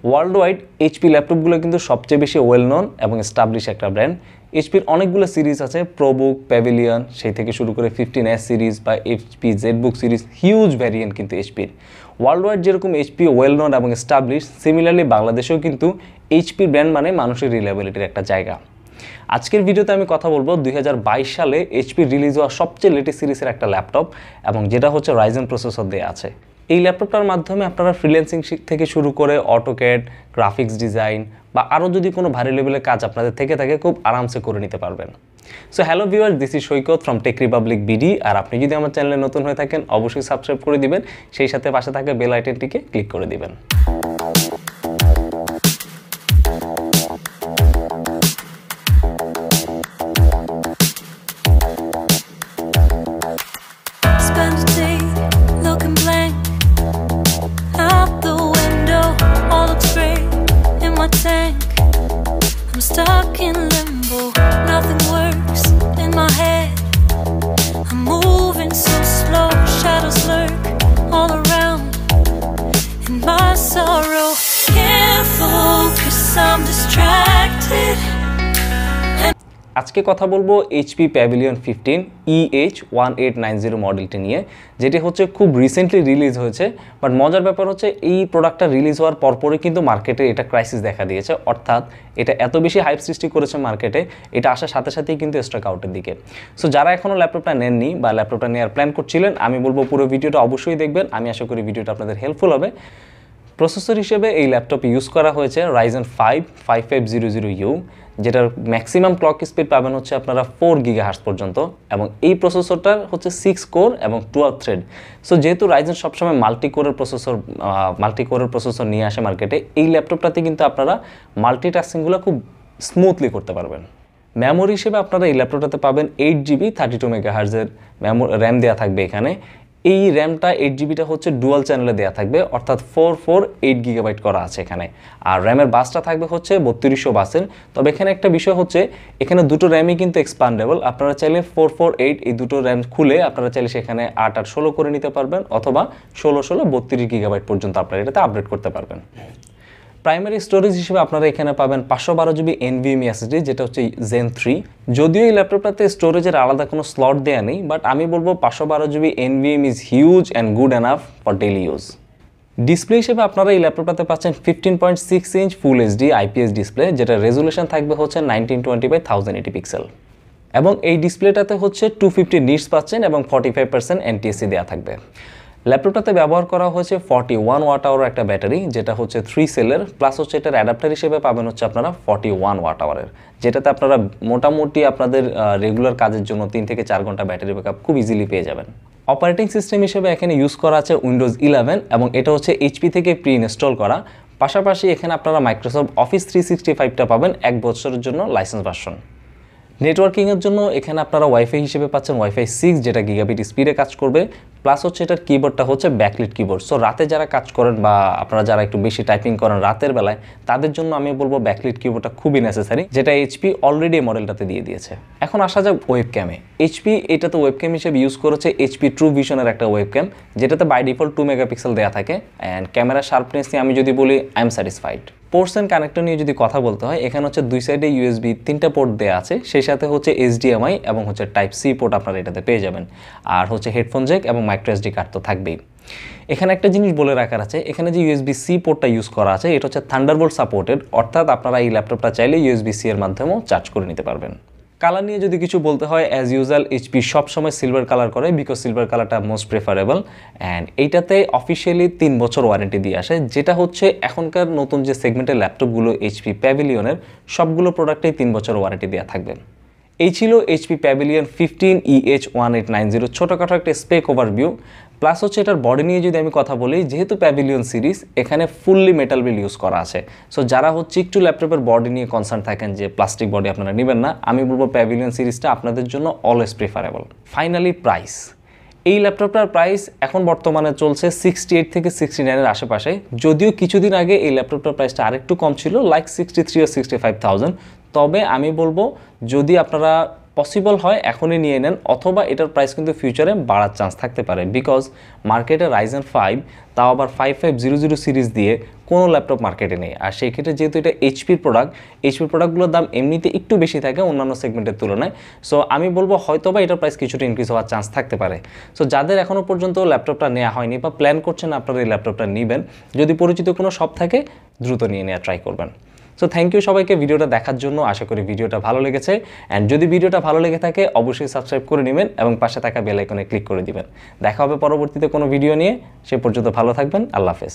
World wide HP ল্যাপটপগুলো কিন্তু সবচেয়ে বেশি ওয়েল নন এবং এস্টাবলিশ একটা ব্র্যান্ড। এইচপির অনেকগুলো সিরিজ আছে, প্রোবুক, প্যাভিলিয়ন, সেই থেকে শুরু করে 15S সিরিজ বা HP ZBook series, huge variant কিন্তু এইচপির। ওয়ার্ল্ড ওয়াইড যেরকম এইচপি ওয়েল নন এবং এস্টাবলিশ, সিমিলারলি বাংলাদেশেও কিন্তু এইচপি ব্র্যান্ড মানে মানুষের রিলায়েবিলিটির একটা জায়গা। আজকের ভিডিওতে আমি কথা বলবো 2022 সালে এইচপি রিলিজ হওয়া সবচেয়ে লেটেস্ট সিরিজের একটা ল্যাপটপ, এবং যেটা হচ্ছে রাইজেন প্রসেসর দেওয়া আছে। এই ল্যাপটপটার মাধ্যমে আপনারা ফ্রিল্যান্সিং থেকে শুরু করে অটোক্যাড, গ্রাফিক্স ডিজাইন বা আরও যদি কোনো ভারী লেভেলের কাজ আপনাদের থেকে থাকে খুব আরামসে করে নিতে পারবেন। So hello viewers, this is Saikat from Tech Republic BD. আর আপনি যদি আমার চ্যানেলে নতুন হয়ে থাকেন অবশ্যই সাবস্ক্রাইব করে দিবেন, সেই সাথে পাশে থাকা বেল আইকনটিকে ক্লিক করে দিবেন। I'm stuck in limbo, nothing works in my head. I'm moving so slow, shadows lurk all around. In my sorrow, can't focus, I'm distracted. আজকে কথা বলবো HP Pavilion 15 eh1890 মডেলটি নিয়ে, যেটি হচ্ছে খুব রিসেন্টলি রিলিজ হয়েছে। বাট মজার ব্যাপার হচ্ছে এই প্রোডাক্টটা রিলিজ হওয়ার পরপরই কিন্তু মার্কেটে এটা ক্রাইসিস দেখা দিয়েছে, অর্থাৎ এটা এত বেশি হাইপ সৃষ্টি করেছে মার্কেটে, এটা আসার সাথে সাথেই কিন্তু স্টক আউটের দিকে। সো যারা এখনও ল্যাপটপটা নেননি বা ল্যাপটপটা নেওয়ার প্ল্যান করছিলেন, আমি বলবো পুরো ভিডিওটা অবশ্যই দেখবেন। আমি আশা করি ভিডিওটা আপনাদের হেল্পফুল হবে। প্রসেসর হিসেবে এই ল্যাপটপ ইউজ করা হয়েছে Ryzen 5 5500U, যেটার ম্যাক্সিমাম ক্লক স্পিড পাবেন হচ্ছে আপনারা 4 GHz পর্যন্ত, এবং এই প্রসেসরটার হচ্ছে 6 কোর এবং 12 থ্রেড। সো যেহেতু Ryzen সবসময় মাল্টি কোরের প্রসেসর নিয়ে আসে মার্কেটে, এই ল্যাপটপটাতে কিন্তু আপনারা মাল্টিটাস্কিংগুলো খুব স্মুথলি করতে পারবেন। মেমোরি হিসেবে আপনারা এই ল্যাপটপটাতে পাবেন 8GB 32 MHz র্যাম দেওয়া থাকবে এখানে। এই র্যামটা 8GBটা হচ্ছে ডুয়াল চ্যানেলে দেওয়া থাকবে, অর্থাৎ 448 GB করা আছে এখানে। আর র্যামের বাসটা থাকবে হচ্ছে 3200 বাসের। তবে এখানে একটা বিষয় হচ্ছে, এখানে দুটো র্যামই কিন্তু এক্সপান্ডেবল। আপনারা চাইলে 448 এই দুটো র্যাম খুলে আপনারা চাইলে সেখানে 8/8 করে নিতে পারবেন, অথবা 16/16 32 GB পর্যন্ত আপনারা এটাতে আপডেট করতে পারবেন। প্রাইমারি স্টোরেজ হিসেবে আপনারা এখানে পাবেন 512GB NVMe SSD, যেটা হচ্ছে Zen 3। যদিও এই ল্যাপটপটাতে স্টোরেজের আলাদা কোনো স্লট দেওয়া নেই, বাট আমি বলবো 512GB NVMe is huge and good enough for daily use. Display হিসেবে আপনারা এই ল্যাপটপটাতে পাচ্ছেন 15.6 ইঞ্চ ফুল HD IPS ডিসপ্লে, যেটা রেজুলেশন থাকবে হচ্ছে 1920x1080 পিক্সেল, এবং এই ডিসপ্লেটাতে হচ্ছে 250 নিটস পাচ্ছেন এবং 45% NTSC দেওয়া থাকবে। ল্যাপটপটাতে ব্যবহার করা হয়েছে 41 ওয়াট আওয়ার একটা ব্যাটারি, যেটা হচ্ছে 3 সেলের, প্লাস হচ্ছে এটার অ্যাডাপ্টার হিসেবে পাবেন হচ্ছে আপনারা 41 ওয়াট আওয়ারের, যেটাতে আপনারা মোটামুটি আপনাদের রেগুলার কাজের জন্য 3 থেকে 4 ঘন্টা ব্যাটারি ব্যাকআপ খুব ইজিলি পেয়ে যাবেন। অপারেটিং সিস্টেম হিসেবে এখানে ইউজ করা আছে উইন্ডোজ 11, এবং এটা হচ্ছে এইচপি থেকে প্রি ইনস্টল করা। পাশাপাশি এখানে আপনারা মাইক্রোসফট অফিস 365টা পাবেন 1 বছরের জন্য লাইসেন্স ভার্সন। নেটওয়ার্কিংয়ের জন্য এখানে আপনারা ওয়াইফাই হিসেবে পাচ্ছেন ওয়াইফাই 6, যেটা গিগাবিট স্পিডে কাজ করবে, প্লাস হচ্ছে এটার কিবোর্ডটা হচ্ছে ব্যাকলিট কিবোর্ড। সো রাতে যারা কাজ করেন বা আপনারা যারা একটু বেশি টাইপিং করেন রাতের বেলায়, তাদের জন্য আমি বলবো ব্যাকলিট কিবোর্ডটা খুবই নেসেসারি, যেটা এইচপি অলরেডি মডেলটাতে দিয়ে দিয়েছে। এখন আসা যাক ওয়েবক্যামে। এইচপি এটাতে ওয়েবক্যাম হিসেবে ইউজ করেছে এইচপি ট্রু ভিশনের একটা ওয়েবক্যাম, যেটাতে বাই ডিফল্ট 2 মেগাপিক্সেল দেওয়া থাকে। অ্যান্ড ক্যামেরা শার্পনেস নিয়ে আমি যদি বলি I am satisfied. Ports and connector নিয়ে যদি কথা বলতে হয়, এখানে হচ্ছে দুই সাইডে USB 3টা পোর্ট দেওয়া আছে, সেই সাথে হচ্ছে HDMI এবং হচ্ছে টাইপ সি পোর্ট আপনারা এটাতে পেয়ে যাবেন। আর হচ্ছে হেডফোন জ্যাক এবং মাইক্রো SD কার্ড তো থাকবেই। এখানে একটা জিনিস বলে রাখার আছে, এখানে যে USB-C পোর্টটা ইউজ করা আছে এটা হচ্ছে থান্ডারবোল্ট সাপোর্টেড, অর্থাৎ আপনারা এই ল্যাপটপটা চাইলে USB-C এর মাধ্যমেও চার্জ করে নিতে পারবেন। কালার নিয়ে যদি কিছু বলতে হয়, অ্যাজ ইউজুয়াল এইচপি সবসময় সিলভার কালার করে, বিকজ সিলভার কালারটা মোস্ট প্রেফারেবল। অ্যান্ড এইটাতে অফিসিয়ালি 3 বছর ওয়ারেন্টি দিয়ে আসে, যেটা হচ্ছে এখনকার নতুন যে সেগমেন্টের ল্যাপটপগুলো HP প্যাভিলিয়নের, সবগুলো প্রোডাক্টেই 3 বছর ওয়ারেন্টি দেওয়া থাকবে। এই ছিল HP Pavilion 15 eh1890 ছোটোখাটো একটা স্পেক ওভারভিউ। প্লাস হচ্ছে এটার বডি নিয়ে যদি আমি কথা বলি, যেহেতু প্যাভিলিয়ন সিরিজ, এখানে ফুললি মেটাল বিল ইউজ করা আছে। সো যারা হচ্ছে একটু ল্যাপটপের বডি নিয়ে কনসার্ন থাকেন যে প্লাস্টিক বডি আপনারা নেবেন না, আমি বলবো প্যাভিলিয়ন সিরিজটা আপনাদের জন্য অলওয়েজ প্রিফারেবল। Finally price. এই ল্যাপটপটার প্রাইস এখন বর্তমানে চলছে 68 থেকে 69-এর আশেপাশে, যদিও কিছুদিন আগে এই ল্যাপটপটার প্রাইসটা আরেকটু কম ছিল, লাইক 63 or 65,000। তবে আমি বলবো যদি আপনারা পসিবল হয় এখনই নিয়ে নেন, অথবা এটার প্রাইস কিন্তু ফিউচারে বাড়ার চান্স থাকতে পারে, বিকজ মার্কেটে Ryzen 5 তাও আবার 5500 সিরিজ দিয়ে কোনো ল্যাপটপ মার্কেটে নেই। আর সেই ক্ষেত্রে যেহেতু এটা এইচপির প্রোডাক্টগুলোর দাম এমনিতে একটু বেশি থাকে অন্যান্য সেগমেন্টের তুলনায়। সো আমি বলবো হয়তো বা এটার প্রাইস কিছুটা ইনক্রিজ হওয়ার চান্স থাকতে পারে। সো যাদের এখনও পর্যন্ত ল্যাপটপটা নেওয়া হয়নি বা প্ল্যান করছেন আপনারা এই ল্যাপটপটা নেবেন, যদি পরিচিত কোনো শপ থাকে দ্রুত নিয়ে নেওয়া ট্রাই করবেন। সো থ্যাংক ইউ সবাইকে ভিডিওটা দেখার জন্য। আশা করি ভিডিওটা ভালো লেগেছে। অ্যান্ড যদি ভিডিওটা ভালো লেগে থাকে অবশ্যই সাবস্ক্রাইব করে নেবেন এবং পাশে থাকা বেল আইকনে ক্লিক করে দিবেন। দেখা হবে পরবর্তীতে কোনো ভিডিও নিয়ে। সে পর্যন্ত ভালো থাকবেন। আল্লাহ হাফেজ।